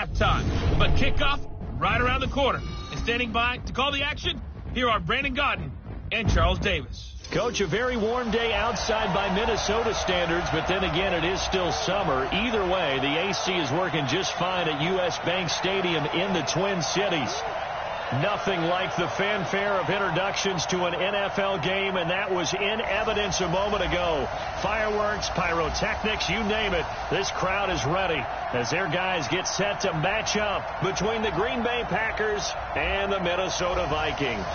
halftime. But kickoff right around the corner. And standing by to call the action, here are Brandon Gaudin and Charles Davis. Coach, a very warm day outside by Minnesota standards, but then again, it is still summer. Either way, the AC is working just fine at U.S. Bank Stadium in the Twin Cities. Nothing like the fanfare of introductions to an NFL game, and that was in evidence a moment ago. Fireworks, pyrotechnics, you name it. This crowd is ready as their guys get set to match up between the Green Bay Packers and the Minnesota Vikings.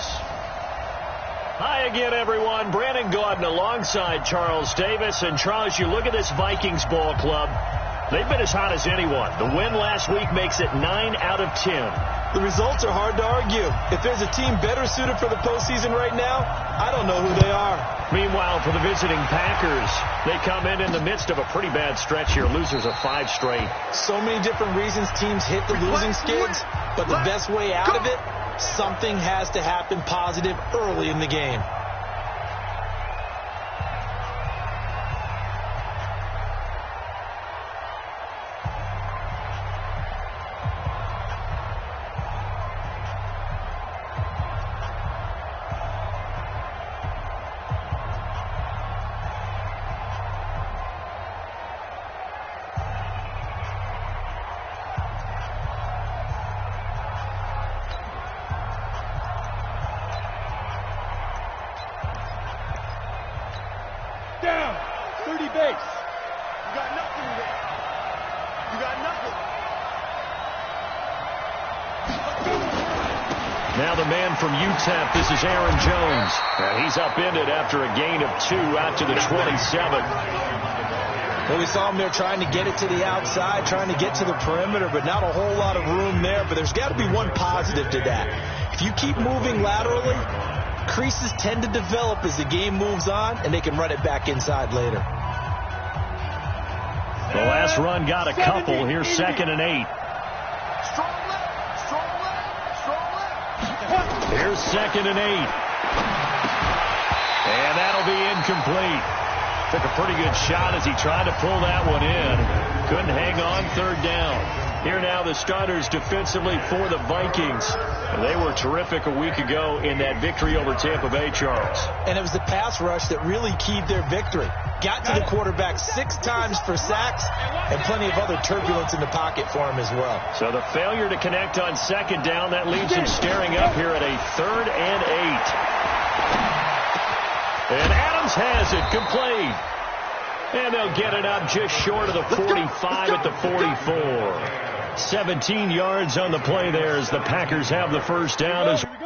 Hi again, everyone. Brandon Gaudin alongside Charles Davis. And Charles, you look at this Vikings ball club. They've been as hot as anyone. The win last week makes it 9 out of 10. The results are hard to argue. If there's a team better suited for the postseason right now, I don't know who they are. Meanwhile, for the visiting Packers, they come in the midst of a pretty bad stretch here. Losers of 5 straight. So many different reasons teams hit the losing skids, but the best way out of it, something has to happen positive early in the game. Down, 30 base. You got nothing there. You got nothing. Now the man from UTEP, this is Aaron Jones. And he's upended after a gain of 2 out to the 27. Well, we saw him there trying to get it to the outside, trying to get to the perimeter, but not a whole lot of room there. But there's got to be one positive to that. If you keep moving laterally, creases tend to develop as the game moves on, and they can run it back inside later. The last run got a couple. Here's 2nd and 8. Strong left, strong left, strong left. Here's 2nd and 8. And that'll be incomplete. Took a pretty good shot as he tried to pull that one in. Couldn't hang on 3rd down. Here now the starters defensively for the Vikings. They were terrific a week ago in that victory over Tampa Bay, Charles. And it was the pass rush that really keyed their victory. Got to the quarterback 6 times for sacks and plenty of other turbulence in the pocket for him as well. So the failure to connect on 2nd down, that leaves him staring up here at a 3rd and 8. And Adams has it complete. And they'll get it up just short of the 45 at the 44. 17 yards on the play there as the Packers have the first down. As well.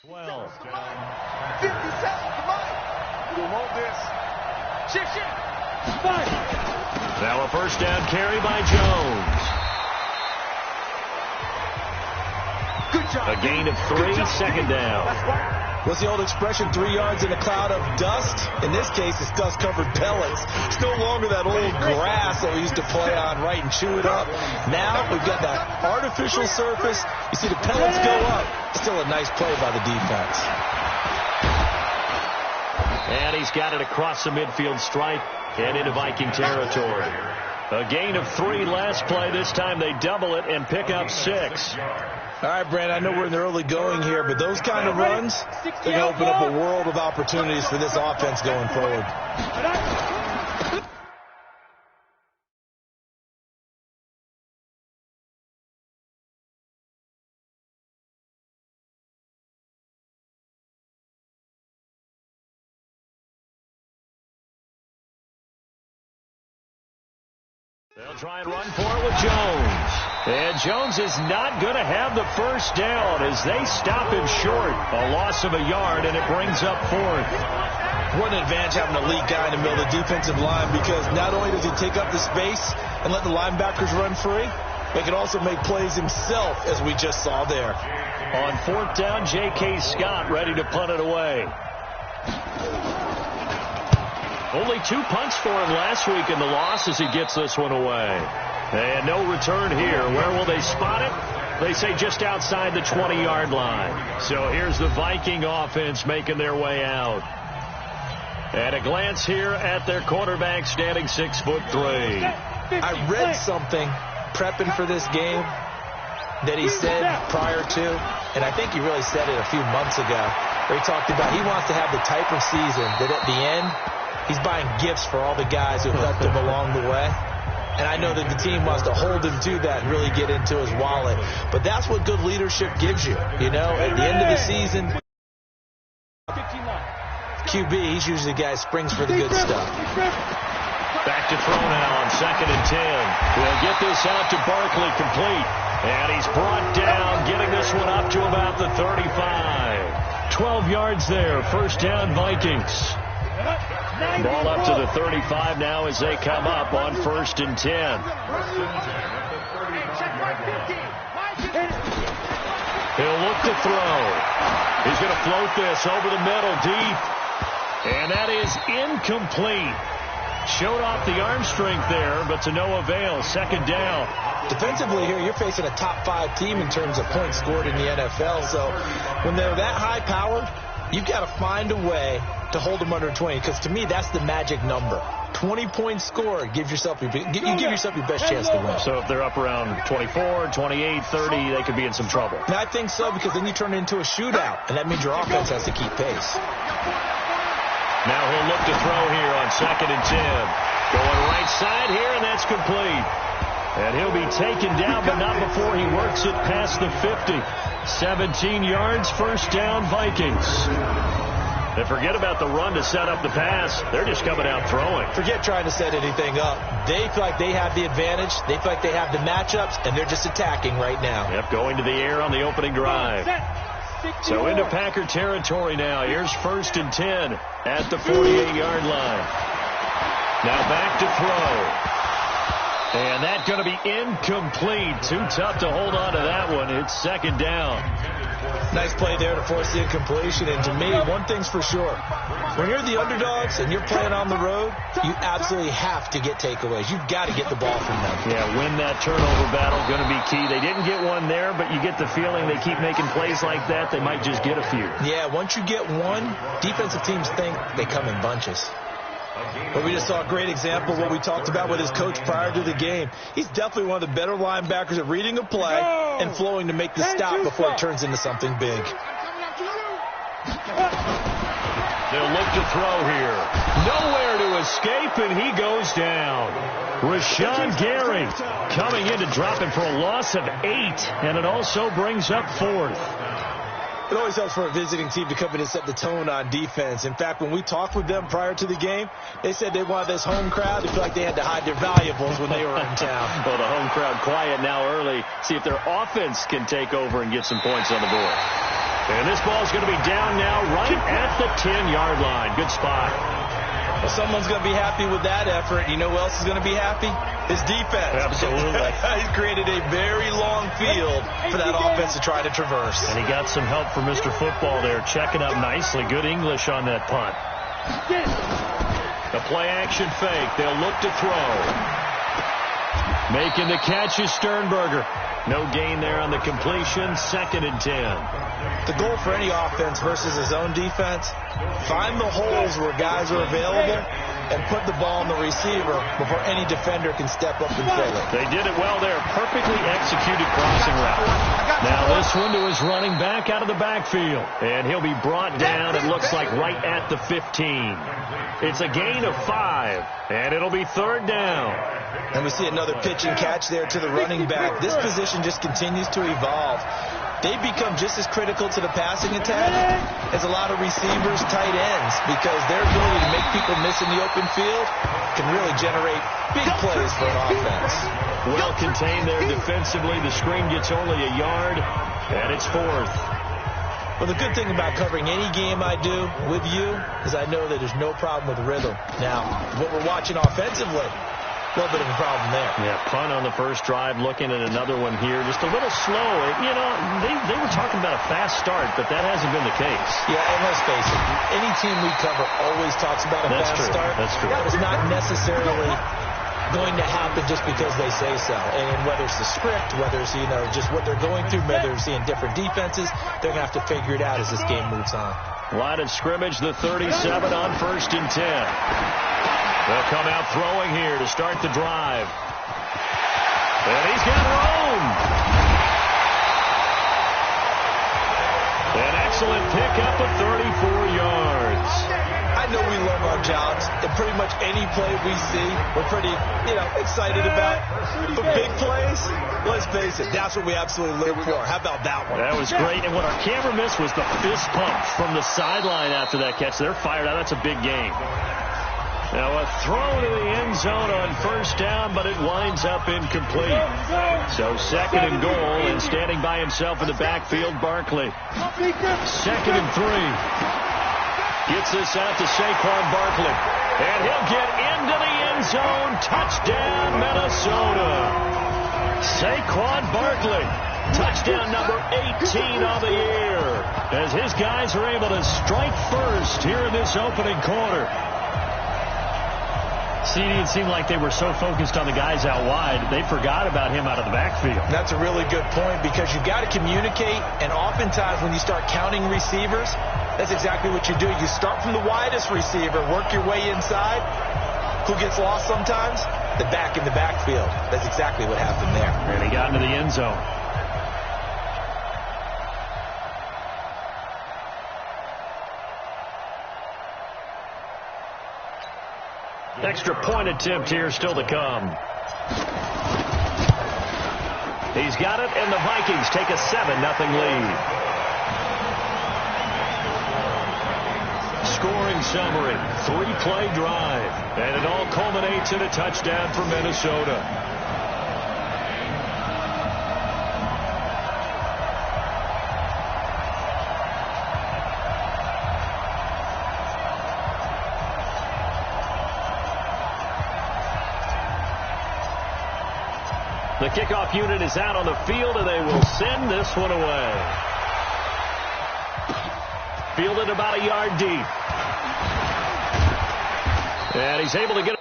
50 seconds, come on. We want this. Shift. Now a first down carry by Jones. Good job. A gain of 3, 2nd down. That's right. What's the old expression, 3 yards in a cloud of dust? In this case, it's dust-covered pellets. It's no longer that old grass that we used to play on, right, and chew it up. Now we've got that artificial surface. You see the pellets go up. Still a nice play by the defense. And he's got it across the midfield stripe and into Viking territory. A gain of 3 last play. This time they double it and pick up 6. All right, Brandon, I know we're in the early going here, but those kind of runs, they're going to open up a world of opportunities for this offense going forward. They'll try and run for it with Jones. And Jones is not going to have the first down as they stop him short. A loss of a yard, and it brings up 4th. What an advantage having a lead guy in the middle of the defensive line, because not only does he take up the space and let the linebackers run free, but can also make plays himself, as we just saw there. On 4th down, J.K. Scott ready to punt it away. Only 2 punts for him last week in the loss as he gets this one away. And no return here. Where will they spot it? They say just outside the 20-yard line. So here's the Viking offense making their way out. And a glance here at their quarterback standing 6'3". I read something prepping for this game that he said prior to, and I think he really said it a few months ago, where he talked about he wants to have the type of season that at the end, he's buying gifts for all the guys who helped him along the way. And I know that the team wants to hold him to that and really get into his wallet. But that's what good leadership gives you. You know, at the end of the season, QB, he's usually the guy who springs for the good stuff. Back to throw now on 2nd and 10. We'll get this out to Barkley complete. And he's brought down, getting this one up to about the 35. 12 yards there, 1st down Vikings. Ball up to the 35 now as they come up on 1st and 10. He'll look to throw. He's going to float this over the middle deep. And that is incomplete. Showed off the arm strength there, but to no avail. 2nd down. Defensively here, you're facing a top 5 team in terms of points scored in the NFL. So when they're that high-powered, you've got to find a way to hold them under 20, because to me, that's the magic number. 20 points scored, you give yourself your best chance to win. So if they're up around 24, 28, 30, they could be in some trouble. And I think so, because then you turn it into a shootout, and that means your offense has to keep pace. Now he'll look to throw here on 2nd and 10. Going right side here, and that's complete. And he'll be taken down, but not before he works it past the 50. 17 yards, 1st down Vikings. And forget about the run to set up the pass. They're just coming out throwing. Forget trying to set anything up. They feel like they have the advantage. They feel like they have the matchups, and they're just attacking right now. Yep, going to the air on the opening drive. So into Packer territory now. Here's 1st and 10 at the 48-yard line. Now back to throw. And that's going to be incomplete. Too tough to hold on to that one. It's 2nd down. Nice play there to force the incompletion. And to me, one thing's for sure. When you're the underdogs and you're playing on the road, you absolutely have to get takeaways. You've got to get the ball from them. Yeah, win that turnover battle, going to be key. They didn't get one there, but you get the feeling they keep making plays like that, they might just get a few. Yeah, once you get one, defensive teams think they come in bunches. But we just saw a great example of what we talked about with his coach prior to the game. He's definitely one of the better linebackers at reading a play and flowing to make the stop before it turns into something big. They'll look to throw here. Nowhere to escape, and he goes down. Rashawn Gary coming in to drop him for a loss of 8, and it also brings up 4th. It always helps for a visiting team to come in and set the tone on defense. In fact, when we talked with them prior to the game, they said they wanted this home crowd to feel like they had to hide their valuables when they were in town. Well, the home crowd quiet now early. See if their offense can take over and get some points on the board. And this ball's going to be down now right at the 10-yard line. Good spot. Well, someone's going to be happy with that effort. You know who else is going to be happy? His defense. Absolutely. He's created a very long field for that offense to try to traverse. And he got some help from Mr. Football there, checking up nicely. Good English on that punt. The play-action fake. They'll look to throw. Making the catch is Sternberger. No gain there on the completion. 2nd and 10. The goal for any offense versus his own defense, find the holes where guys are available and put the ball on the receiver before any defender can step up and fill it. They did it well there. Perfectly executed crossing route. Now this one to his running back out of the backfield. And he'll be brought down, it looks like, right at the 15. It's a gain of 5, and it'll be 3rd down. And we see another pitch and catch there to the running back. This position just continues to evolve. They become just as critical to the passing attack as a lot of receivers, tight ends, because their ability to make people miss in the open field can really generate big plays for an offense. Well contained there defensively. The screen gets only a yard, and it's 4th. Well, the good thing about covering any game I do with you is I know that there's no problem with rhythm. Now, what we're watching offensively, A little bit of a problem there. Yeah, punt on the first drive, looking at another one here. Just a little slow. You know, they were talking about a fast start, but that hasn't been the case. Yeah, and let's face it, any team we cover always talks about a fast start. That's true. But it's not necessarily going to happen just because they say so. And whether it's the script, whether it's, you know, just what they're going through, whether they're seeing different defenses, they're going to have to figure it out as this game moves on. Line of scrimmage, the 37 on 1st and 10. They'll come out throwing here to start the drive. And he's got room. An excellent pickup of 34 yards. I know we love our jobs, and pretty much any play we see, we're pretty, excited about. But big plays, let's face it, that's what we absolutely live for. How about that one? That was great, and what our camera missed was the fist pump from the sideline after that catch. They're fired out. That's a big game. Now a throw to the end zone on first down, but it winds up incomplete. So 2nd and goal, and standing by himself in the backfield, Barkley. 2nd and 3. Gets this out to Saquon Barkley. And he'll get into the end zone. Touchdown, Minnesota. Saquon Barkley. Touchdown number 18 on the year. As his guys are able to strike first here in this opening quarter. See, it seemed like they were so focused on the guys out wide, they forgot about him out of the backfield. That's a really good point because you've got to communicate, and oftentimes when you start counting receivers, that's exactly what you do. You start from the widest receiver, work your way inside. Who gets lost sometimes? The back in the backfield. That's exactly what happened there. And he got into the end zone. Extra point attempt here still to come. He's got it, and the Vikings take a 7-0 lead. Scoring summary, 3-play drive, and it all culminates in a touchdown for Minnesota. The kickoff unit is out on the field, and they will send this one away. Fielded about a yard deep. And he's able to get it.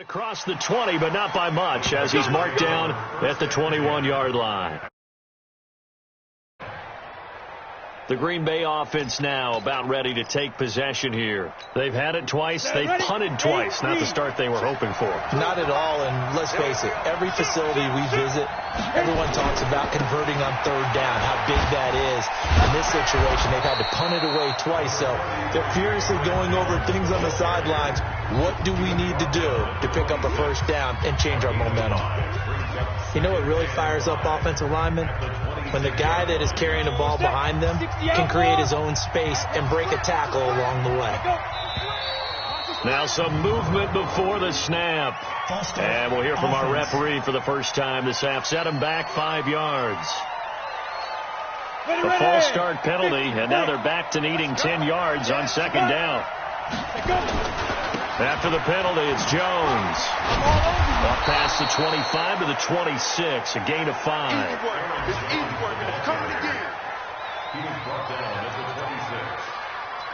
Across the 20, but not by much, as he's marked down at the 21-yard line. The Green Bay offense now about ready to take possession here. They've had it twice. They've punted twice. Not the start they were hoping for. Not at all, and let's face it, every facility we visit, everyone talks about converting on third down, how big that is. In this situation, they've had to punt it away twice, so they're furiously going over things on the sidelines. What do we need to do to pick up a first down and change our momentum? You know what really fires up offensive linemen? When the guy that is carrying the ball behind them can create his own space and break a tackle along the way. Now some movement before the snap. And we'll hear from our referee for the first time this half. Set him back 5 yards. A false start penalty, and now they're back to needing 10 yards on second down. After the penalty, it's Jones. Up past the 25 to the 26, a gain of 5. Easy work. It's easy work. It's coming again. He was brought down at the 26.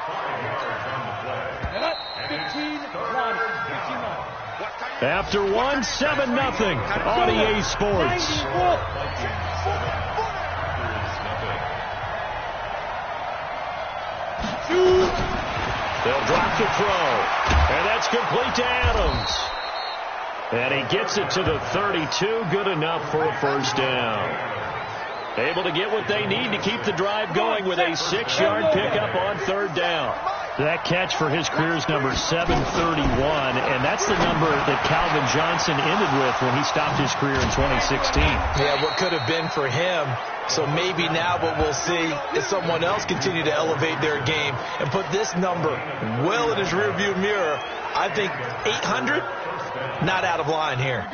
5 yards on the play. 15-9. After 1-7-0 on EA Sports. They'll drop the throw, and that's complete to Adams. And he gets it to the 32, good enough for a first down. Able to get what they need to keep the drive going with a 6-yard pickup on third down. That catch for his career is number 731, and that's the number that Calvin Johnson ended with when he stopped his career in 2016. Yeah, what could have been for him. So maybe now what we'll see is someone else continue to elevate their game and put this number well in his rearview mirror. I think 800, not out of line here.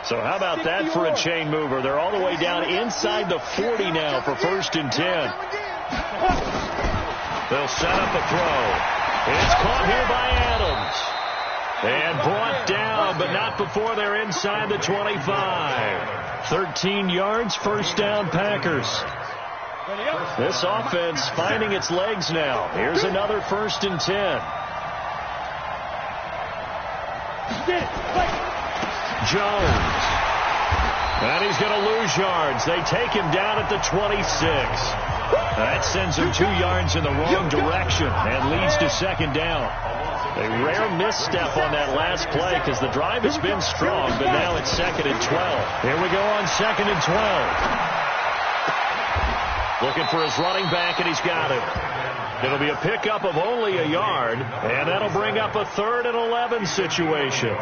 So how about that for a chain mover? They're all the way down inside the 40 now for 1st and 10. They'll set up a throw. It's caught here by Adams. And brought down, but not before they're inside the 25. 13 yards, first down, Packers. This offense finding its legs now. Here's another 1st and 10. Jones. And he's going to lose yards. They take him down at the 26. That sends him 2 yards in the wrong direction and leads to second down. A rare misstep on that last play because the drive has been strong, but now it's 2nd and 12. Here we go on 2nd and 12. Looking for his running back, and he's got it. It'll be a pickup of only a yard, and that'll bring up a 3rd and 11 situation.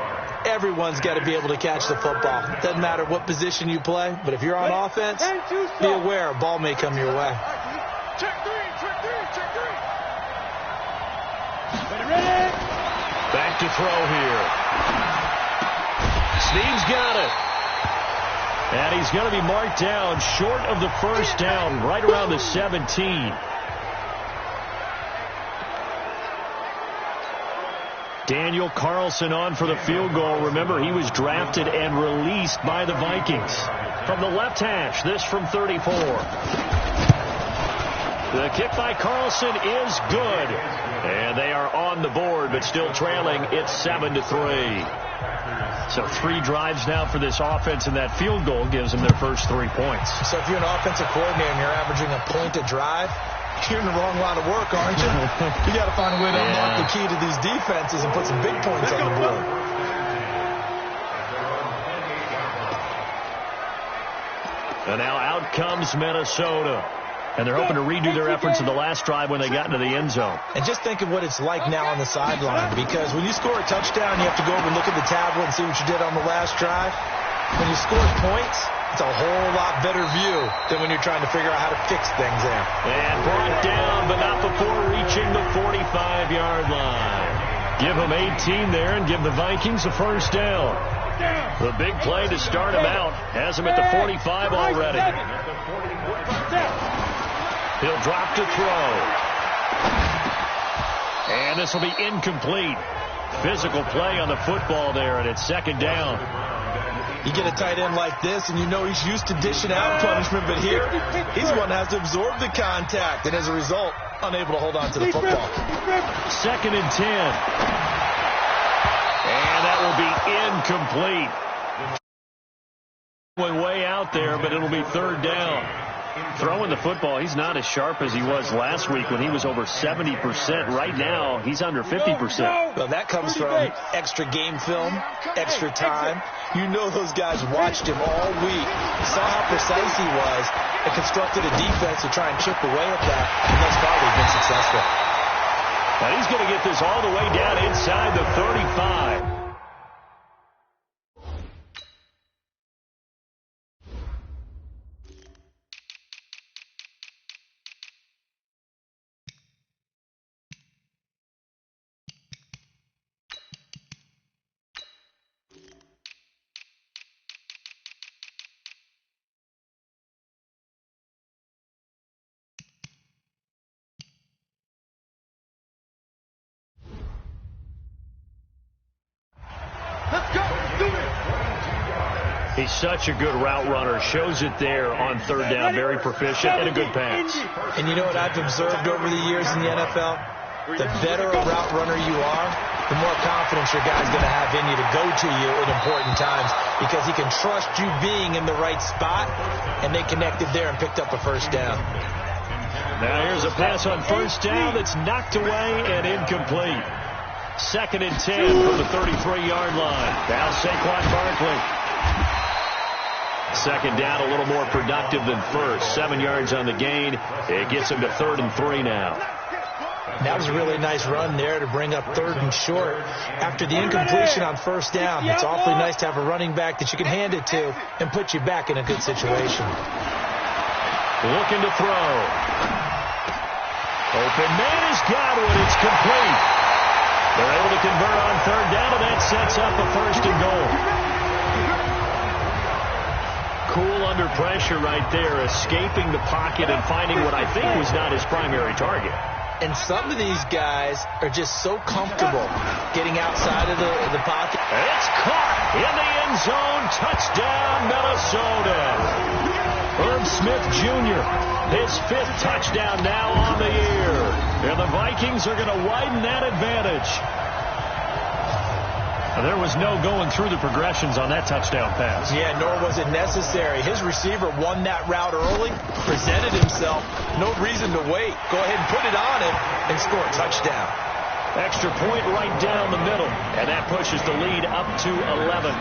Everyone's got to be able to catch the football. Doesn't matter what position you play, but if you're on offense, be aware a ball may come your way. Check three. Back to throw here. Snead's got it. And he's going to be marked down short of the first down, right around the 17. Daniel Carlson on for the field goal. Remember, he was drafted and released by the Vikings. From the left hash, this from 34. The kick by Carlson is good. And they are on the board, but still trailing. It's 7-3. So 3 drives now for this offense, and that field goal gives them their first 3 points. So if you're an offensive coordinator and you're averaging a point a drive, you're in the wrong line of work, aren't you? You got to find a way to unlock the key to these defenses and put some big points on the board. And now out comes Minnesota. And they're hoping to redo their efforts in the last drive when they got into the end zone. And just think of what it's like now on the sideline, because when you score a touchdown, you have to go over and look at the tablet and see what you did on the last drive. When you score points, it's a whole lot better view than when you're trying to figure out how to fix things there. And brought down, but not before reaching the 45-yard line. Give them 18 there and give the Vikings a first down. The big play to start him out has him at the 45 already. He'll drop to throw. And this will be incomplete. Physical play on the football there, and it's second down. You get a tight end like this, and you know he's used to dishing out punishment, but here, he's the one that has to absorb the contact, and as a result, unable to hold on to the football. Second and 10. And that will be incomplete. Way out there, but it'll be third down. Throwing the football, he's not as sharp as he was last week when he was over 70%. Right now, he's under 50%. Well, that comes from extra game film, extra time. You know those guys watched him all week, saw how precise he was, and constructed a defense to try and chip away at that. And thus far, they've been successful. Now he's going to get this all the way down inside the 35. He's such a good route runner. Shows it there on third down. Very proficient and a good pass. And you know what I've observed over the years in the NFL? The better a route runner you are, the more confidence your guy's going to have in you to go to you at important times because he can trust you being in the right spot, and they connected there and picked up a first down. Now here's a pass on first down that's knocked away and incomplete. 2nd and 10 from the 33-yard line. Now Saquon Barkley. 2nd down, a little more productive than first. 7 yards on the gain. It gets him to 3rd and 3 now. That was a really nice run there to bring up 3rd and short. After the incompletion on first down, it's awfully nice to have a running back that you can hand it to and put you back in a good situation. Looking to throw. Open man is Godwin. It's complete. They're able to convert on 3rd down, and that sets up a 1st and goal. Cool under pressure right there, escaping the pocket and finding what I think was not his primary target. And some of these guys are just so comfortable getting outside of the pocket. It's caught in the end zone. Touchdown, Minnesota. Herb Smith Jr., his 5th touchdown now on the year. And the Vikings are going to widen that advantage. There was no going through the progressions on that touchdown pass. Yeah, nor was it necessary. His receiver won that route early, presented himself. No reason to wait. Go ahead and put it on him and score a touchdown. Extra point right down the middle, and that pushes the lead up to 11.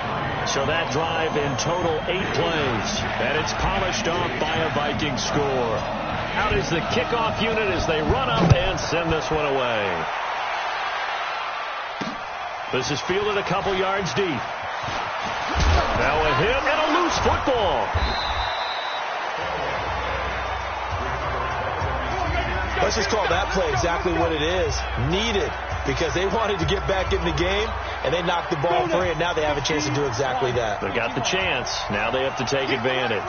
So that drive in total 8 plays, and it's polished off by a Viking score. Out is the kickoff unit as they run up and send this one away. This is fielded a couple yards deep. Now a hit and a loose football. Let's just call that play exactly what it is. Needed, because they wanted to get back in the game, and they knocked the ball free, and now they have a chance to do exactly that. They got the chance. Now they have to take advantage.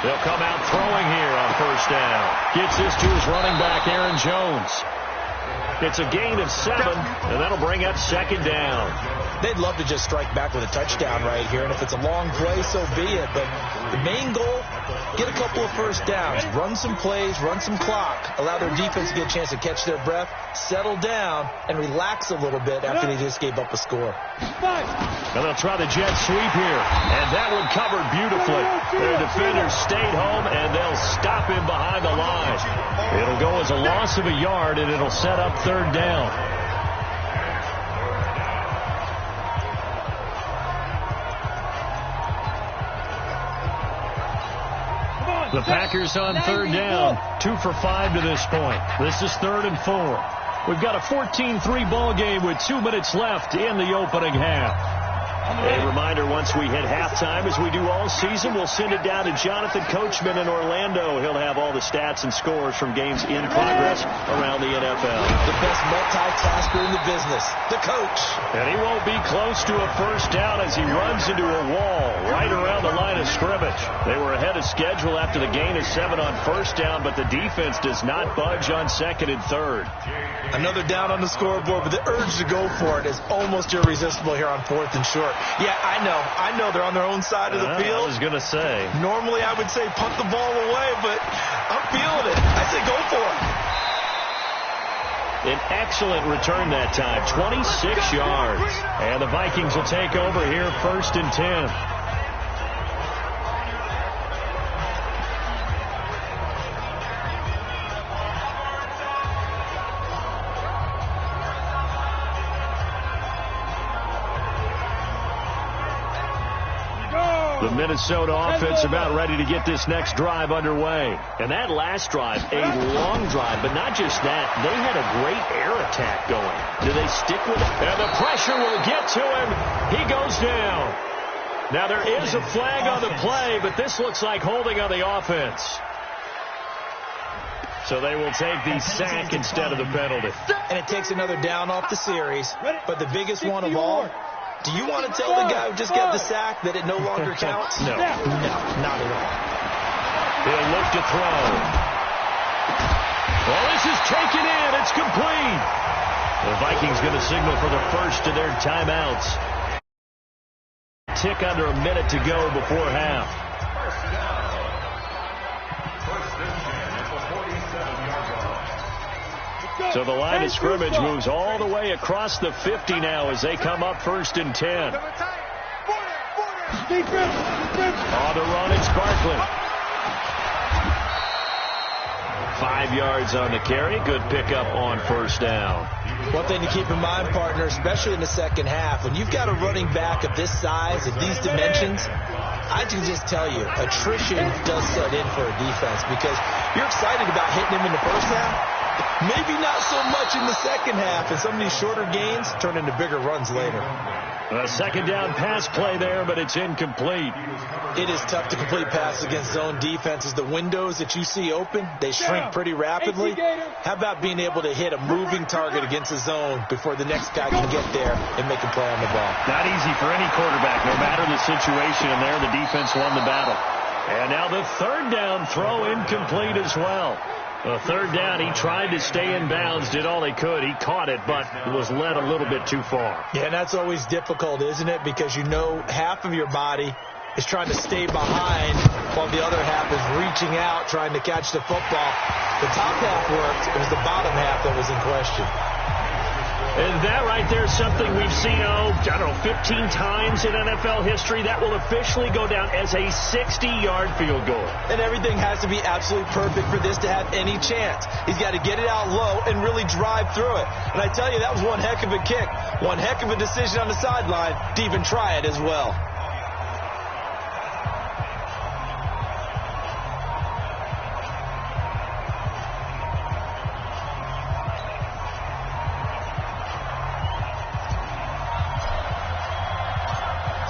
They'll come out throwing here on first down. Gets this to his running back, Aaron Jones. It's a gain of 7, and that'll bring up 2nd down. They'd love to just strike back with a touchdown right here, and if it's a long play, so be it. But the main goal, get a couple of first downs, run some plays, run some clock, allow their defense to get a chance to catch their breath, settle down, and relax a little bit after they just gave up a score. And they'll try the jet sweep here, and that one covered beautifully. Their defenders stayed home, and they'll stop him behind the line. It'll go as a loss of a yard, and it'll set up 3rd down. The Packers on 3rd down, 2 for 5 to this point. This is 3rd and 4. We've got a 14-3 ball game with 2 minutes left in the opening half. A reminder, once we hit halftime, as we do all season, we'll send it down to Jonathan Coachman in Orlando. He'll have all the stats and scores from games in progress around the NFL. The best multitasker in the business, the coach. And he won't be close to a first down as he runs into a wall right around the line of scrimmage. They were ahead of schedule after the gain of 7 on first down, but the defense does not budge on 2nd and 3rd. Another down on the scoreboard, but the urge to go for it is almost irresistible here on 4th and short. Yeah, I know they're on their own side of the field. I was going to say. Normally I would say punt the ball away, but I'm feeling it. I say go for it. An excellent return that time, 26 yards. And the Vikings will take over here 1st and 10. The Minnesota offense about ready to get this next drive underway. And that last drive, a long drive, but not just that. They had a great air attack going. Do they stick with it? And the pressure will get to him. He goes down. Now, there is a flag on the play, but this looks like holding on the offense. So they will take the sack instead of the penalty. And it takes another down off the series. But the biggest one of all, do you want to tell the guy who just got the sack that it no longer counts? No. No, not at all. He'll look to throw. Well, this is taken in. It's complete. The Vikings going to signal for the first of their timeouts. Tick under a minute to go before half. So the line of scrimmage moves all the way across the 50 now as they come up 1st and 10. On the run, it's Barkley. 5 yards on the carry. Good pickup on 1st down. One thing to keep in mind, partner, especially in the second half, when you've got a running back of this size, of these dimensions, I can just tell you, attrition does set in for a defense because you're excited about hitting him in the first half. Maybe not so much in the second half, and some of these shorter gains turn into bigger runs later. A 2nd down pass play there, but it's incomplete. It is tough to complete passes against zone defenses. The windows that you see open, they shrink pretty rapidly. How about being able to hit a moving target against a zone before the next guy can get there and make a play on the ball? Not easy for any quarterback, no matter the situation, and there the defense won the battle. And now the 3rd down throw incomplete as well. The 3rd down, he tried to stay in bounds, did all he could. He caught it, but was led a little bit too far. Yeah, and that's always difficult, isn't it? Because you know half of your body is trying to stay behind while the other half is reaching out, trying to catch the football. The top half worked. It was the bottom half that was in question. And that right there is something we've seen, 15 times in NFL history. That will officially go down as a 60-yard field goal. And everything has to be absolutely perfect for this to have any chance. He's got to get it out low and really drive through it. And I tell you, that was one heck of a kick. One heck of a decision on the sideline to even try it as well.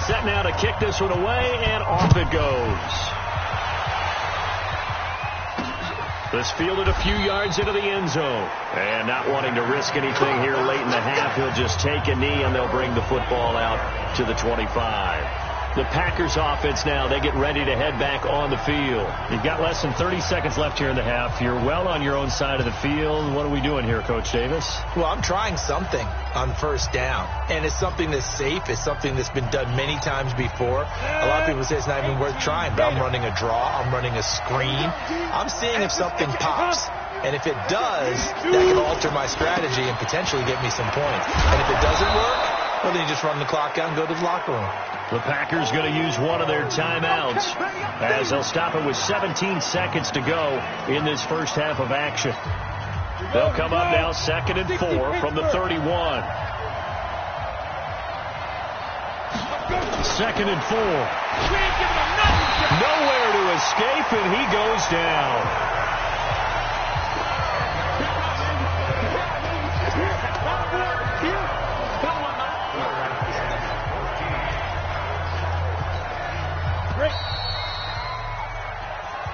Set now to kick this one away, and off it goes. This fielded a few yards into the end zone. And not wanting to risk anything here late in the half, he'll just take a knee, and they'll bring the football out to the 25. The Packers offense now, they get ready to head back on the field. You've got less than 30 seconds left here in the half. You're well on your own side of the field. What are we doing here, Coach Davis? Well, I'm trying something on 1st down. And it's something that's safe. It's something that's been done many times before. A lot of people say it's not even worth trying, but I'm running a draw. I'm running a screen. I'm seeing if something pops. And if it does, that can alter my strategy and potentially get me some points. And if it doesn't work, well, then you just run the clock out and go to the locker room. The Packers going to use one of their timeouts as they'll stop it with 17 seconds to go in this first half of action. They'll come up now 2nd and 4 from the 31. 2nd and 4. Nowhere to escape, and he goes down.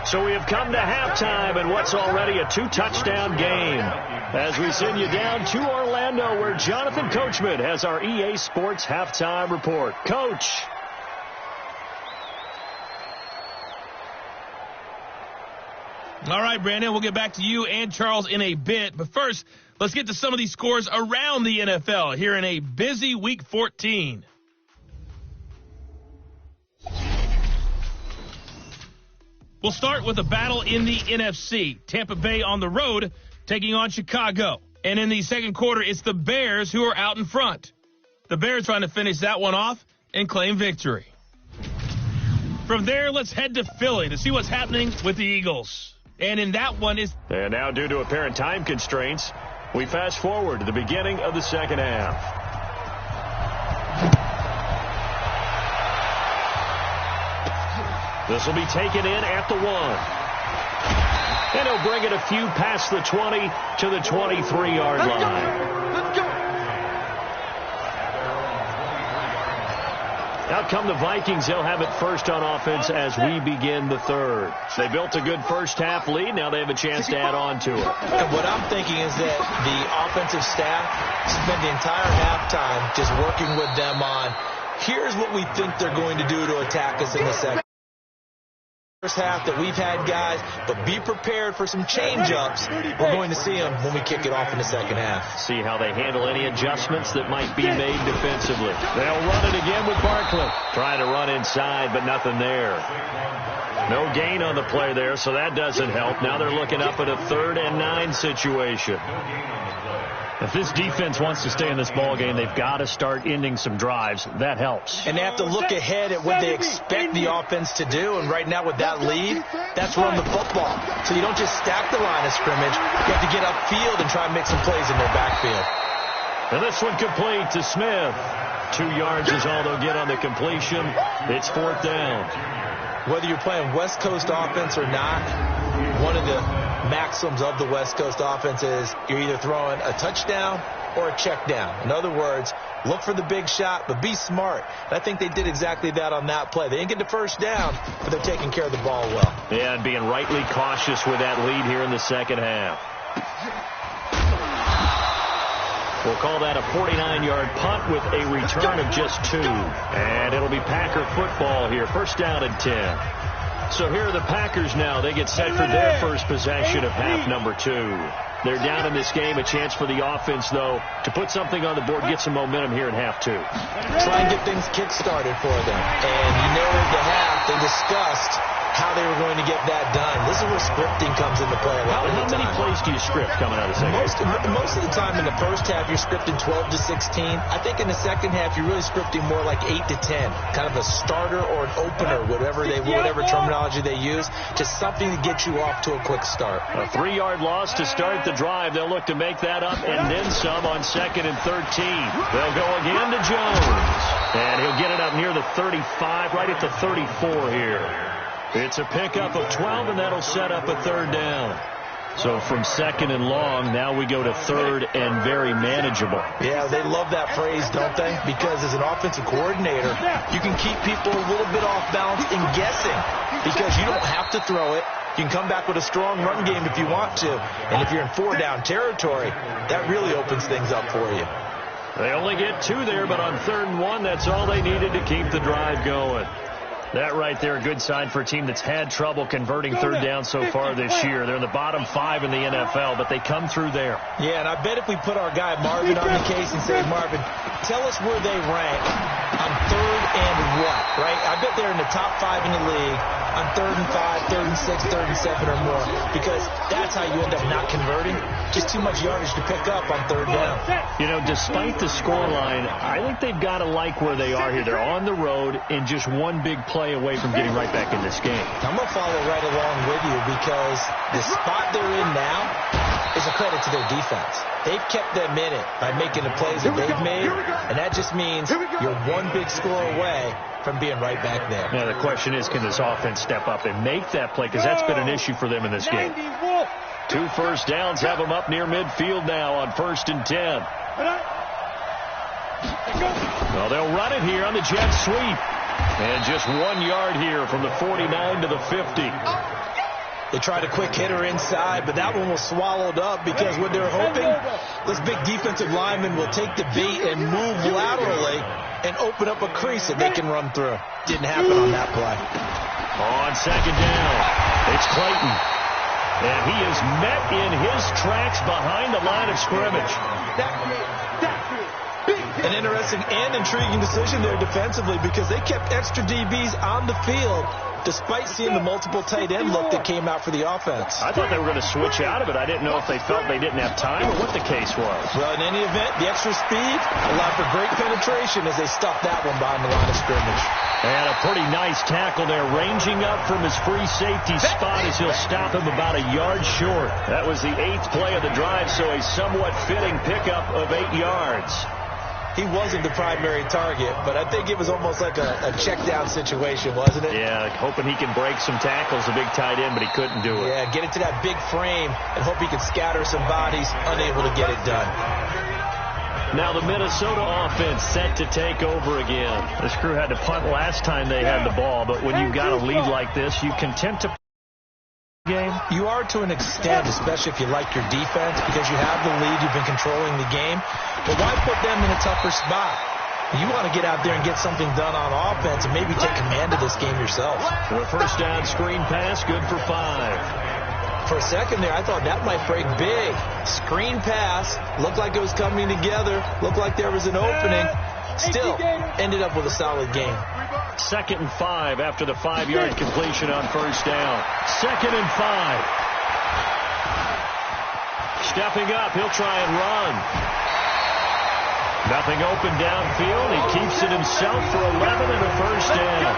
So we have come to halftime in what's already a 2-touchdown game as we send you down to Orlando where Jonathan Coachman has our EA Sports halftime report. Coach. All right, Brandon, we'll get back to you and Charles in a bit. But first, let's get to some of these scores around the NFL here in a busy Week 14. We'll start with a battle in the NFC. Tampa Bay on the road taking on Chicago. And in the second quarter, it's the Bears who are out in front. The Bears trying to finish that one off and claim victory. From there, let's head to Philly to see what's happening with the Eagles. And in that one is... And now, due to apparent time constraints, we fast forward to the beginning of the second half. This will be taken in at the 1. And he'll bring it a few past the 20 to the 23-yard line. Let's go. Out come the Vikings. They'll have it first on offense as we begin the third. They built a good first-half lead. Now they have a chance to add on to it. And what I'm thinking is that the offensive staff spent the entire halftime just working with them on, here's what we think they're going to do to attack us in the second half, that we've had guys, but be prepared for some change-ups. We're going to see them when we kick it off in the second half. See how they handle any adjustments that might be made defensively. They'll run it again with Barkley. Trying to run inside, but nothing there. No gain on the play there, so that doesn't help. Now they're looking up at a 3rd and 9 situation. If this defense wants to stay in this ball game, they've got to start ending some drives. That helps. And they have to look ahead at what they expect the offense to do. And right now with that lead, that's run the football. So you don't just stack the line of scrimmage. You have to get upfield and try and make some plays in their backfield. And this one complete to Smith. 2 yards is all they'll get on the completion. It's 4th down. Whether you're playing West Coast offense or not, one of the maxims of the West Coast offense is you're either throwing a touchdown or a check down. In other words, look for the big shot, but be smart. And I think they did exactly that on that play. They didn't get the first down, but they're taking care of the ball well. Yeah, and being rightly cautious with that lead here in the second half. We'll call that a 49-yard punt with a return of just 2. And it'll be Packer football here. First down and 10. So here are the Packers now. They get set for their first possession of half number 2. They're down in this game. A chance for the offense, though, to put something on the board, get some momentum here in half 2. Try and get things kick-started for them. And you know at the half, they discussed how they were going to get that done. This is where scripting comes into play a lot of the time. How many plays do you script coming out of the second half? Most of the time in the first half, you're scripting 12 to 16. I think in the second half, you're really scripting more like 8 to 10. Kind of a starter or an opener, whatever terminology they use. Just something to get you off to a quick start. A 3-yard loss to start the drive. They'll look to make that up and then some on 2nd and 13. They'll go again to Jones. And he'll get it up near the 35, right at the 34 here. It's a pickup of 12, and that'll set up a 3rd down. So from 2nd and long, now we go to 3rd and very manageable. Yeah, they love that phrase, don't they? Because as an offensive coordinator, you can keep people a little bit off balance and guessing because you don't have to throw it. You can come back with a strong run game if you want to. And if you're in 4-down territory, that really opens things up for you. They only get 2 there, but on 3rd and 1, that's all they needed to keep the drive going. That right there, a good sign for a team that's had trouble converting 3rd down so far this year. They're in the bottom 5 in the NFL, but they come through there. Yeah, and I bet if we put our guy Marvin on the case and say, Marvin, tell us where they rank on 3rd and what, right? I bet they're in the top 5 in the league on 3rd and 5, 3rd and 6, 3rd and 7 or more, because that's how you end up not converting. Just too much yardage to pick up on 3rd down. You know, despite the scoreline, I think they've got to like where they are here. They're on the road and just one big play away from getting right back in this game. I'm going to follow right along with you because the spot they're in now is a credit to their defense. They've kept them in it by making the plays that they've made, and that just means you're one big score away from being right back there. Now, the question is, can this offense step up and make that play? Because that's been an issue for them in this game. 2 first downs have them up near midfield now on 1st and 10. Well, they'll run it here on the jet sweep. And just 1 yard here from the 49 to the 50. They tried a quick hitter inside, but that one was swallowed up because what they're hoping, this big defensive lineman will take the beat and move laterally and open up a crease that they can run through. Didn't happen on that play. On 2nd down, it's Clayton. And he is met in his tracks behind the line of scrimmage. An interesting and intriguing decision there defensively because they kept extra DBs on the field despite seeing the multiple tight end look that came out for the offense. I thought they were going to switch out of it. I didn't know if they felt they didn't have time or what the case was. Well, in any event, the extra speed allowed for great penetration as they stuffed that one behind the line of scrimmage. And a pretty nice tackle there, ranging up from his free safety spot as he'll stop him about a yard short. That was the 8th play of the drive, so a somewhat fitting pickup of 8 yards. he wasn't the primary target, but I think it was almost like a check-down situation, wasn't it? Yeah, hoping he can break some tackles, a big tight end, but he couldn't do it. Yeah, get into that big frame and hope he could scatter some bodies, unable to get it done. Now the Minnesota offense set to take over again. This crew had to punt last time they had the ball, but when you've got a lead like this, you content to game? You are to an extent, especially if you like your defense, because you have the lead, you've been controlling the game. But why put them in a tougher spot? You want to get out there and get something done on offense and maybe take command of this game yourself. For a first down screen pass, good for 5. For a second there, I thought that might break big. Screen pass, looked like it was coming together, looked like there was an opening. Still, ended up with a solid game. 2nd and 5 after the 5-yard completion on first down. 2nd and 5. Stepping up, he'll try and run. Nothing open downfield. He keeps it himself for 11 and a first down.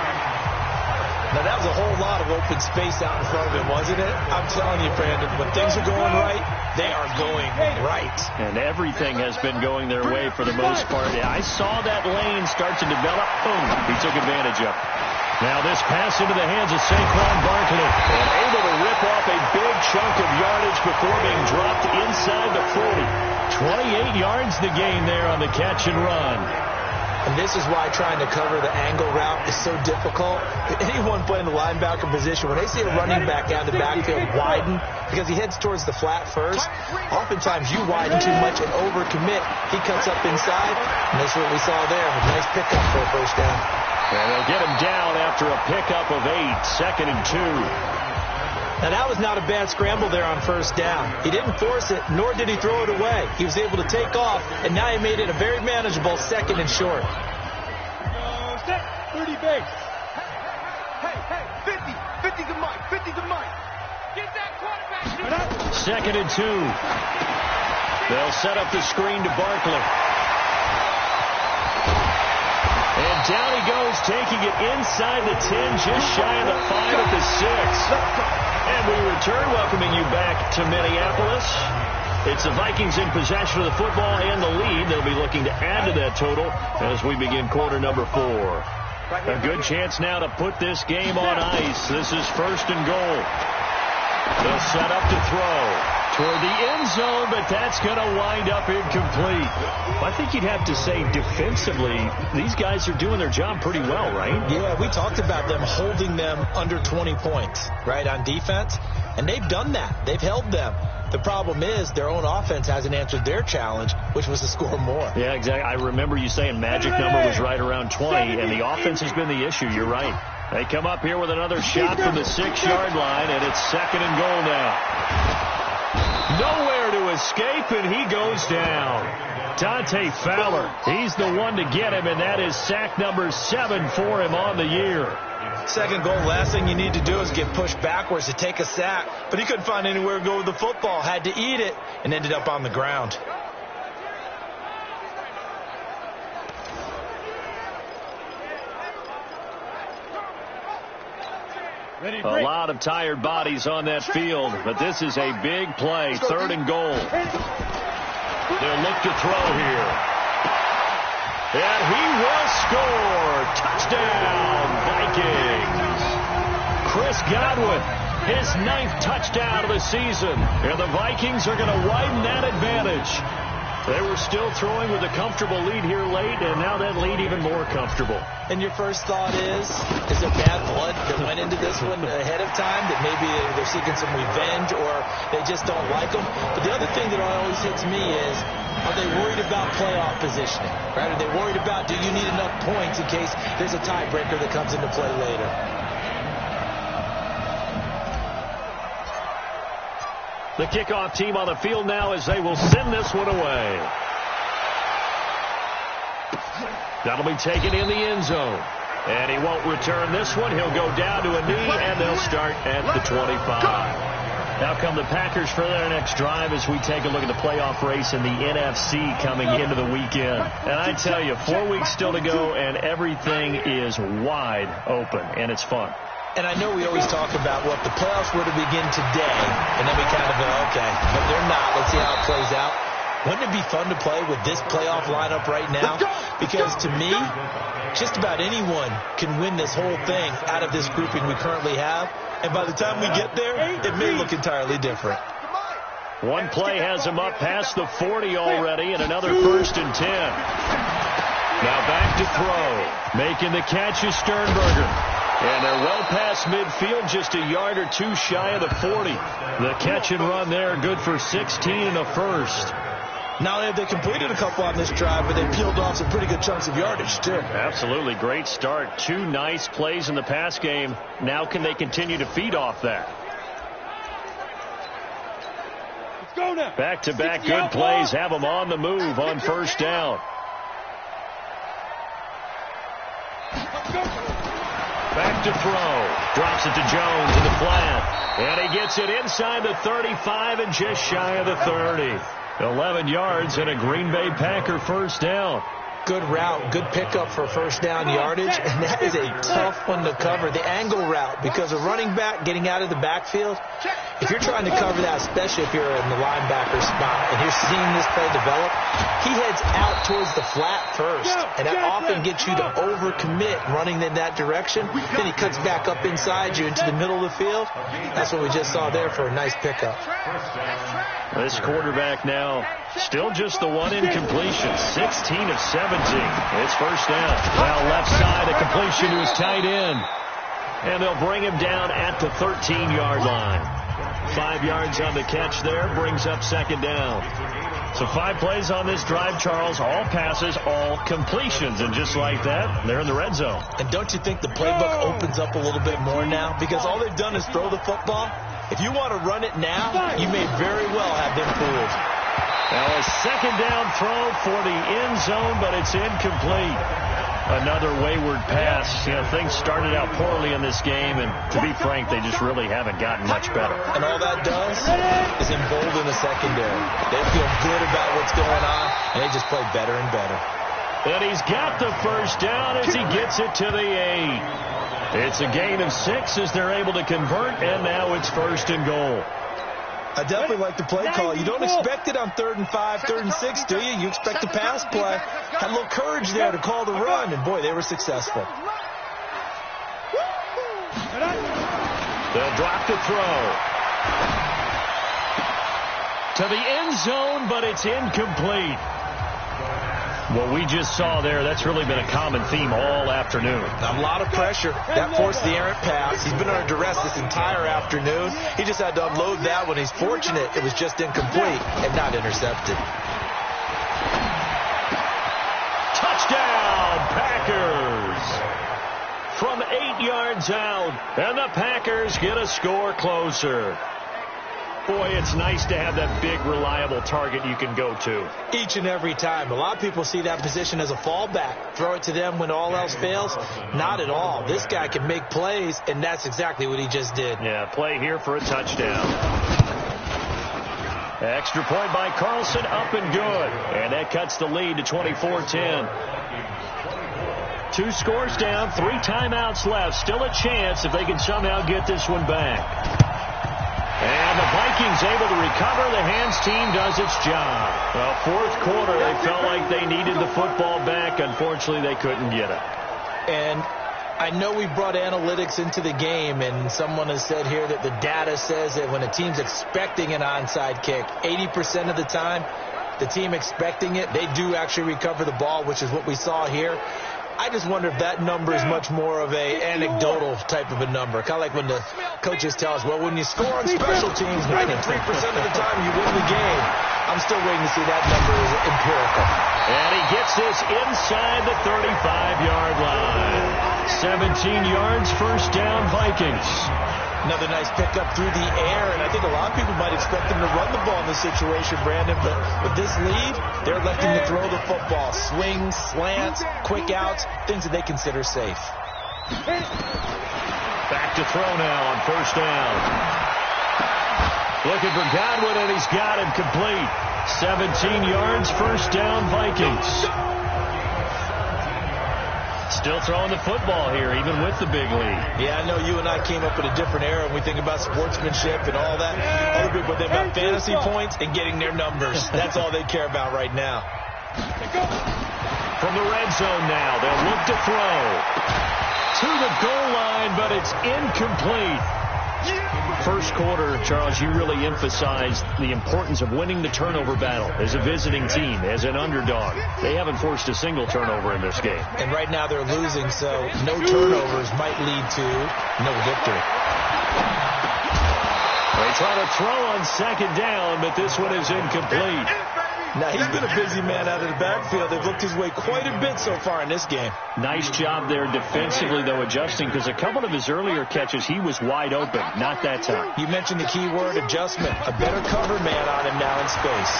Now, that was a whole lot of open space out in front of him, wasn't it? I'm telling you, Brandon, when things are going right, they are going right. And everything has been going their way for the most part. I saw that lane start to develop. Boom. He took advantage of it. Now this pass into the hands of Saquon Barkley. And able to rip off a big chunk of yardage before being dropped inside the 40. 28 yards the gain there on the catch and run. And this is why trying to cover the angle route is so difficult. Anyone playing the linebacker position, when they see a running back out of the backfield widen, because he heads towards the flat first, oftentimes you widen too much and overcommit. He cuts up inside, and that's what we saw there. A nice pickup for a first down. And they'll get him down after a pickup of 8, 2nd and 2. Now, that was not a bad scramble there on first down. He didn't force it, nor did he throw it away. He was able to take off, and now he made it a very manageable 2nd and short. 30 base. Hey, 50 to Mike, 50 to Mike. Get that quarterback. 2nd and 2. They'll set up the screen to Barkley. And down he goes, taking it inside the 10, just shy of the 5 at the 6. And we return, welcoming you back to Minneapolis. It's the Vikings in possession of the football and the lead. They'll be looking to add to that total as we begin quarter number 4. A good chance now to put this game on ice. This is 1st and goal. They'll set up to throw toward the end zone, but that's going to wind up incomplete. I think you'd have to say defensively, these guys are doing their job pretty well, right? Yeah, we talked about them holding them under 20 points, right, on defense, and they've done that. They've held them. The problem is their own offense hasn't answered their challenge, which was to score more. Yeah, exactly. I remember you saying magic number was right around 20, and the offense has been the issue. You're right. They come up here with another shot from the 6-yard line, and it's 2nd and goal now. Nowhere to escape, and he goes down. Dante Fowler, he's the one to get him, and that is sack number 7 for him on the year. 2nd goal, last thing you need to do is get pushed backwards to take a sack. But he couldn't find anywhere to go with the football, had to eat it, and ended up on the ground. A lot of tired bodies on that field, but this is a big play, 3rd and goal. They'll look to throw here. And he will score. Touchdown, Vikings. Chris Godwin, his 9th touchdown of the season. And the Vikings are going to widen that advantage. They were still throwing with a comfortable lead here late, and now that lead even more comfortable. And your first thought is there bad blood that went into this one ahead of time, that maybe they're seeking some revenge or they just don't like them? But the other thing that always hits me is, are they worried about playoff positioning? Right? Are they worried about, do you need enough points in case there's a tiebreaker that comes into play later? The kickoff team on the field now as they will send this one away. That'll be taken in the end zone. And he won't return this one. He'll go down to a knee, and they'll start at the 25. Now come the Packers for their next drive as we take a look at the playoff race in the NFC coming into the weekend. And I tell you, 4 weeks still to go, and everything is wide open, and it's fun. And I know we always talk about, well, if the playoffs were to begin today, and then we kind of go, okay, but they're not. Let's see how it plays out. Wouldn't it be fun to play with this playoff lineup right now? Because to me, just about anyone can win this whole thing out of this grouping we currently have. And by the time we get there, it may look entirely different. One play has him up past the 40 already, and another 1st and 10. Now back to throw. Making the catch is Sternberger. And they're well past midfield, just a yard or two shy of the 40. The catch and run there, good for 16 and a first. Now they completed a couple on this drive, but they peeled off some pretty good chunks of yardage, too. Absolutely great start. 2 nice plays in the pass game. Now can they continue to feed off that? Back-to-back good plays have them on the move on 1st down. Back to throw. Drops it to Jones in the flat. And he gets it inside the 35 and just shy of the 30. 11 yards and a Green Bay Packer 1st down. Good route, good pickup for 1st down yardage, and that is a tough one to cover. The angle route, because a running back getting out of the backfield, if you're trying to cover that, especially if you're in the linebacker spot, and you're seeing this play develop, he heads out towards the flat first, and that often gets you to overcommit running in that direction. Then he cuts back up inside you into the middle of the field. That's what we just saw there for a nice pickup. This quarterback now still just the one incompletion. 16 of 17. It's 1st down. Now left side, a completion to his tight end. And they'll bring him down at the 13-yard line. 5 yards on the catch there, brings up 2nd down. So 5 plays on this drive, Charles. All passes, all completions. And just like that, they're in the red zone. And don't you think the playbook opens up a little bit more now? Because all they've done is throw the football. If you want to run it now, you may very well have them fooled. Now a 2nd down throw for the end zone, but it's incomplete. Another wayward pass. You know, things started out poorly in this game, and to be frank, they just really haven't gotten much better. And all that does is embolden the secondary. They feel good about what's going on, and they just play better and better. And he's got the 1st down as he gets it to the 8. It's a gain of 6 as they're able to convert, and now it's 1st and goal. I definitely like the play call. You don't expect it on 3rd and 5, 3rd and 6, do you? You expect the pass play. Had a little courage there to call the run, and boy, they were successful. They'll drop the throw. To the end zone, but it's incomplete. What we just saw there, that's really been a common theme all afternoon. A lot of pressure. That forced the errant pass. He's been under duress this entire afternoon. He just had to unload that one. He's fortunate it was just incomplete and not intercepted. Touchdown, Packers! From 8 yards out, and the Packers get a score closer. Boy, it's nice to have that big, reliable target you can go to. Each and every time. A lot of people see that position as a fallback. Throw it to them when all else fails. Not at all. This guy can make plays, and that's exactly what he just did. Yeah, play here for a touchdown. Extra point by Carlson, up and good. And that cuts the lead to 24-10. 2 scores down, 3 timeouts left. Still a chance if they can somehow get this one back. And the Vikings able to recover. The hands team does its job. Well, 4th quarter, they felt like they needed the football back. Unfortunately, they couldn't get it. And I know we brought analytics into the game, and someone has said here that the data says that when a team's expecting an onside kick, 80% of the time, the team expecting it, they do actually recover the ball, which is what we saw here. I just wonder if that number is much more of a anecdotal type of a number. Kind of like when the coaches tell us, well, when you score on special teams, 93% of the time you win the game. I'm still waiting to see that number is empirical. And he gets this inside the 35-yard line. 17 yards, 1st down, Vikings. Another nice pickup through the air, and I think a lot of people might expect them to run the ball in this situation, Brandon, but with this lead, they're electing to throw the football. Swings, slants, quick outs, things that they consider safe. Back to throw now on 1st down. Looking for Godwin, and he's got him complete. 17 yards, 1st down, Vikings. Still throwing the football here, even with the big lead. Yeah, I know you and I came up in a different era and we think about sportsmanship and all that. Other people think about fantasy points and getting their numbers. That's all they care about right now. From the red zone now, they'll look to throw. To the goal line, but it's incomplete. First quarter, Charles, you really emphasized the importance of winning the turnover battle as a visiting team, as an underdog. They haven't forced a single turnover in this game. And right now they're losing, so no turnovers might lead to no victory. They try to throw on second down, but this one is incomplete. Now, he's been a busy man out of the backfield. They've looked his way quite a bit so far in this game. Nice job there defensively, though, adjusting, because a couple of his earlier catches, he was wide open. Not that time. You mentioned the key word, adjustment. A better cover man on him now in space.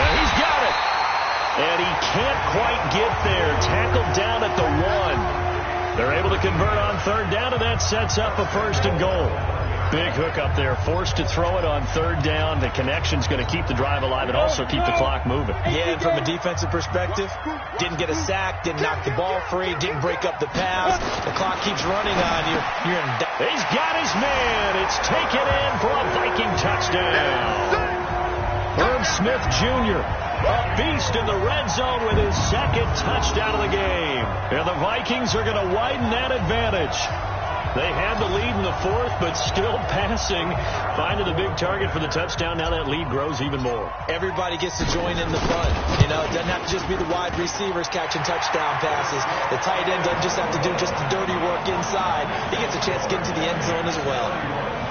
And he's got it. And he can't quite get there. Tackled down at the 1. They're able to convert on third down, and that sets up a 1st and goal. Big hook up there, forced to throw it on third down. The connection's going to keep the drive alive and also keep the clock moving. Yeah, and from a defensive perspective, didn't get a sack, didn't knock the ball free, didn't break up the pass. The clock keeps running on you. You're in. He's got his man. It's taken in for a Viking touchdown. Herb Smith Jr., a beast in the red zone with his 2nd touchdown of the game. And the Vikings are going to widen that advantage. They had the lead in the 4th, but still passing. Finding the big target for the touchdown. Now that lead grows even more. Everybody gets to join in the fun. You know, it doesn't have to just be the wide receivers catching touchdown passes. The tight end doesn't just have to do just the dirty work inside. He gets a chance to get into the end zone as well.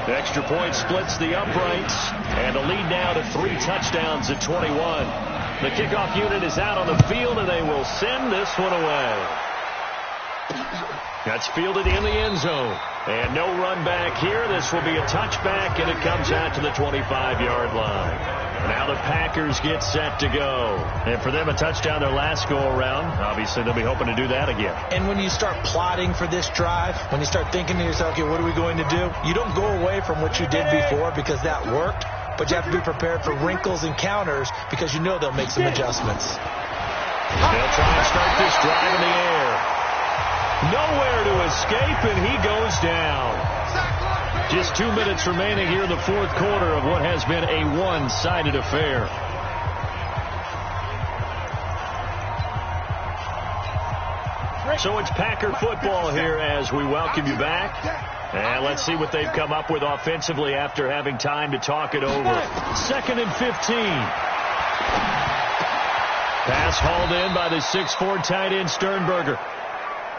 The extra point splits the uprights. And the lead now to 3 touchdowns at 21. The kickoff unit is out on the field, and they will send this one away. That's fielded in the end zone. And no run back here. This will be a touchback, and it comes out to the 25-yard line. Now the Packers get set to go. And for them, a touchdown their last go-around. Obviously, they'll be hoping to do that again. And when you start plotting for this drive, when you start thinking to yourself, okay, what are we going to do? You don't go away from what you did before because that worked, but you have to be prepared for wrinkles and counters because you know they'll make some adjustments. They'll try and start this drive in the air. Nowhere to escape, and he goes down. Just 2 minutes remaining here in the 4th quarter of what has been a one-sided affair. So it's Packer football here as we welcome you back. And let's see what they've come up with offensively after having time to talk it over. 2nd and 15. Pass hauled in by the 6'4" tight end Sternberger.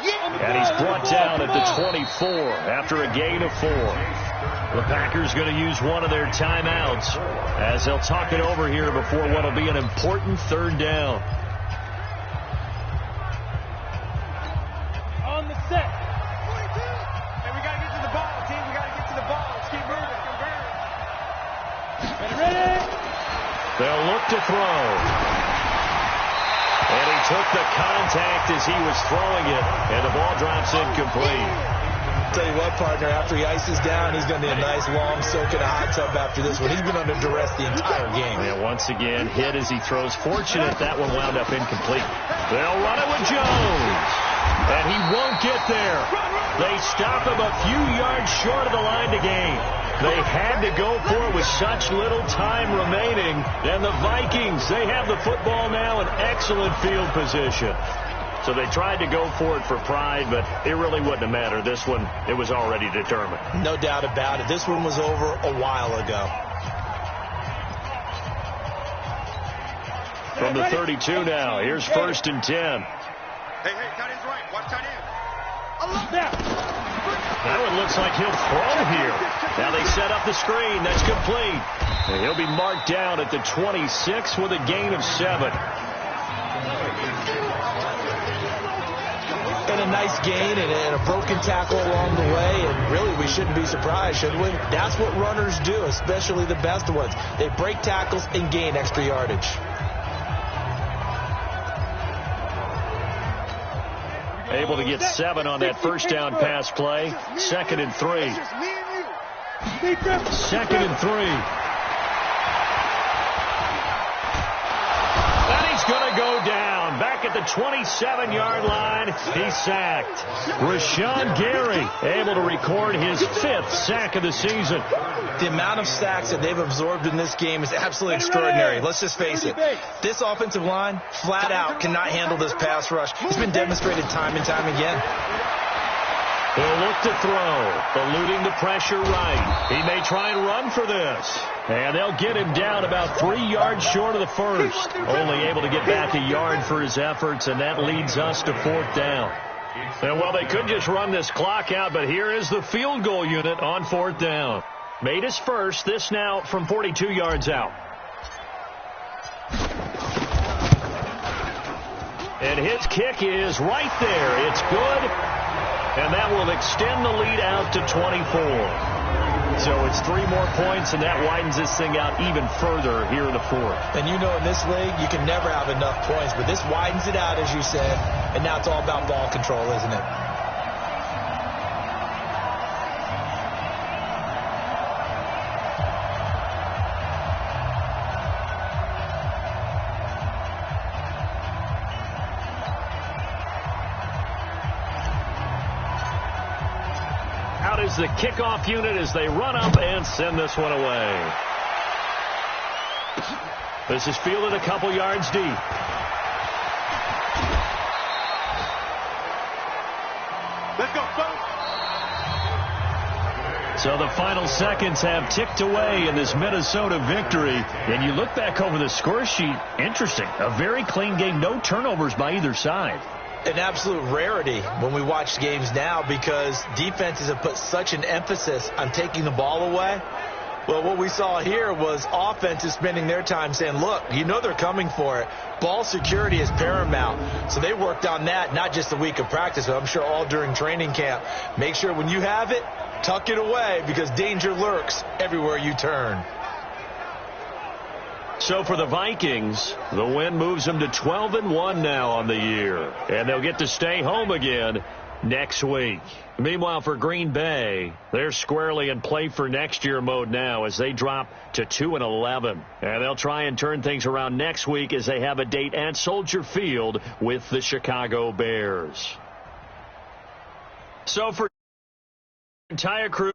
And he's brought down at the 24 after a gain of 4. The Packers going to use one of their timeouts as they'll talk it over here before what will be an important 3rd down. On the set. 42. Hey, we got to get to the ball, team. We got to get to the ball. Let's keep moving. Ready? They'll look to throw. And he took the contact as he was throwing it, and the ball drops incomplete. Tell you what, partner, after he ices down, he's going to need a nice long soak in a hot tub after this one. He's been under duress the entire game. And once again, hit as he throws. Fortunate that one wound up incomplete. They'll run it with Jones. And he won't get there. They stop him a few yards short of the line to gain. They had to go for it with such little time remaining. And the Vikings, they have the football now in excellent field position. So they tried to go for it for pride, but it really wouldn't have mattered. This one, it was already determined. No doubt about it. This one was over a while ago. From the 32 now, here's 1st and 10. Hey, tight end's right. Watch tight end. Now it looks like he'll throw here. Now they set up the screen. That's complete. And he'll be marked down at the 26 with a gain of 7. And a nice gain and a broken tackle along the way. And really, we shouldn't be surprised, should we? That's what runners do, especially the best ones. They break tackles and gain extra yardage. Able to get 7 on that 1st down pass play. 2nd and 3. 2nd and 3. And he's going to go down. Back at at the 27-yard line. He's sacked. Rashawn Gary able to record his 5th sack of the season. The amount of sacks that they've absorbed in this game is absolutely extraordinary. Let's just face it. This offensive line, flat out, cannot handle this pass rush. It's been demonstrated time and time again. He'll look to throw, eluding the pressure right. He may try and run for this. And they'll get him down about 3 yards short of the first. Only able to get back a yard for his efforts, and that leads us to 4th down. And well, they could just run this clock out, but here is the field goal unit on 4th down. Made his first, this now from 42 yards out. And his kick is right there. It's good. And that will extend the lead out to 24. So it's 3 more points, and that widens this thing out even further here in the 4th. And you know, in this league, you can never have enough points, but this widens it out, as you said, and now it's all about ball control, isn't it? Is the kickoff unit as they run up and send this one away. This is fielded a couple yards deep. Let's go, folks. So the final seconds have ticked away in this Minnesota victory. And you look back over the score sheet, interesting. A very clean game, no turnovers by either side. An absolute rarity when we watch games now because defenses have put such an emphasis on taking the ball away. Well, what we saw here was offenses spending their time saying, look, you know they're coming for it. Ball security is paramount. So they worked on that, not just the week of practice, but I'm sure all during training camp. Make sure when you have it, tuck it away because danger lurks everywhere you turn. So for the Vikings, the win moves them to 12-1 now on the year. And they'll get to stay home again next week. Meanwhile, for Green Bay, they're squarely in play for next year mode now as they drop to 2-11. And they'll try and turn things around next week as they have a date at Soldier Field with the Chicago Bears. So for the entire crew,